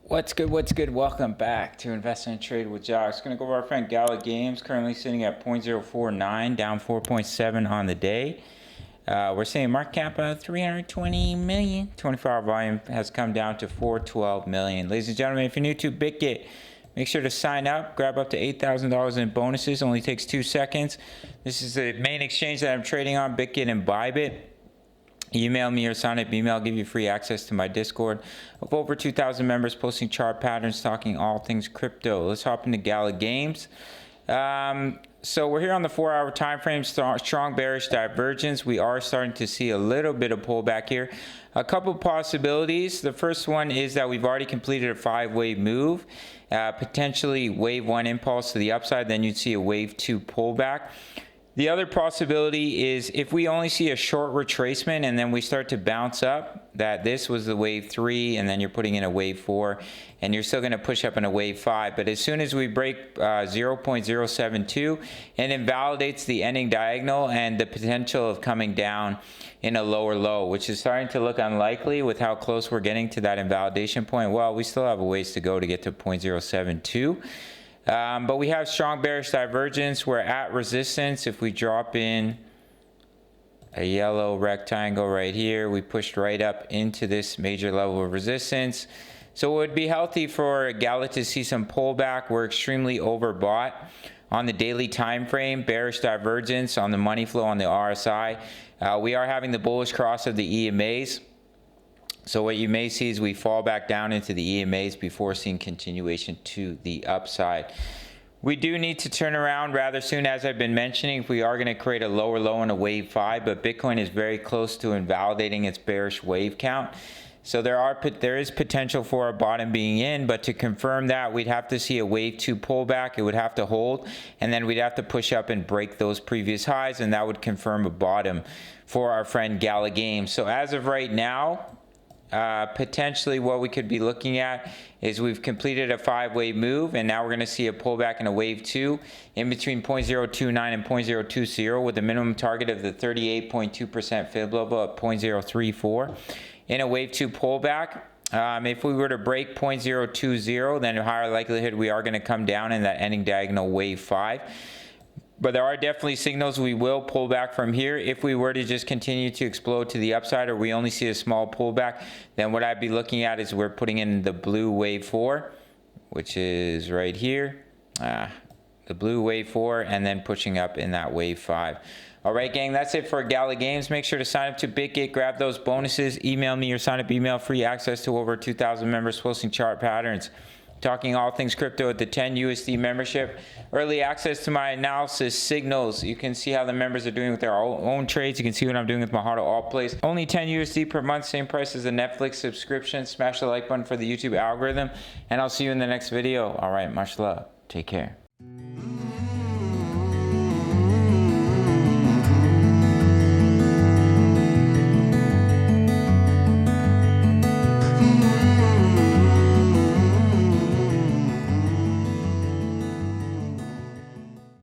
What's good? What's good? Welcome back to Invest and Trade with Josh. Going to go over our friend Gala Games, currently sitting at 0.049, down 4.7 on the day. We're seeing market cap of 320 million. 24-hour volume has come down to 412 million. Ladies and gentlemen, if you're new to BitGet, make sure to sign up. Grab up to $8,000 in bonuses. Only takes 2 seconds. This is the main exchange that I'm trading on, BitGet and Bybit. Email me or sign up email. I'll give you free access to my Discord of over 2,000 members posting chart patterns, talking all things crypto. Let's hop into Gala Games. So we're here on the 4-hour time frame, strong bearish divergence. We are starting to see a little bit of pullback here. A couple possibilities. The first one is that we've already completed a 5-wave move, potentially wave 1 impulse to the upside, then you'd see a wave 2 pullback. The other possibility is if we only see a short retracement and then we start to bounce up, that this was the wave 3 and then you're putting in a wave 4 and you're still going to push up in a wave 5. But as soon as we break 0.072, it invalidates the ending diagonal and the potential of coming down in a lower low, which is starting to look unlikely with how close we're getting to that invalidation point. Well, we still have a ways to go to get to 0.072. But we have strong bearish divergence. We're at resistance. If we drop in a yellow rectangle right here, we pushed right up into this major level of resistance. So it would be healthy for Gala to see some pullback. We're extremely overbought on the daily time frame, bearish divergence on the money flow on the RSI. We are having the bullish cross of the EMAs. So what you may see is we fall back down into the EMAs before seeing continuation to the upside. We do need to turn around rather soon, as I've been mentioning, if we are going to create a lower low in a wave 5, but Bitcoin is very close to invalidating its bearish wave count. So there is potential for a bottom being in, but to confirm that, we'd have to see a wave 2 pullback. It would have to hold, and then we'd have to push up and break those previous highs, and that would confirm a bottom for our friend Gala Games. So as of right now, potentially what we could be looking at is we've completed a 5-wave move, and now we're going to see a pullback in a wave 2 in between 0.029 and 0.020 with a minimum target of the 38.2% fib level at 0.034 in a wave 2 pullback. If we were to break 0.020, then a higher likelihood we are going to come down in that ending diagonal wave 5. But there are definitely signals we will pull back from here. If we were to just continue to explode to the upside, or we only see a small pullback, then what I'd be looking at is we're putting in the blue wave 4, which is right here. The blue wave 4, and then pushing up in that wave 5. All right, gang, that's it for Gala Games. Make sure to sign up to BitGet, grab those bonuses, email me or sign up email, free access to over 2,000 members posting chart patterns, talking all things crypto at the 10 USD membership, early access to my analysis signals. You can see how the members are doing with their own trades. You can see what I'm doing with my Mahado alt plays. Only 10 USD per month, same price as a Netflix subscription. Smash the like button for the YouTube algorithm, and I'll see you in the next video. All right, much love. Take care.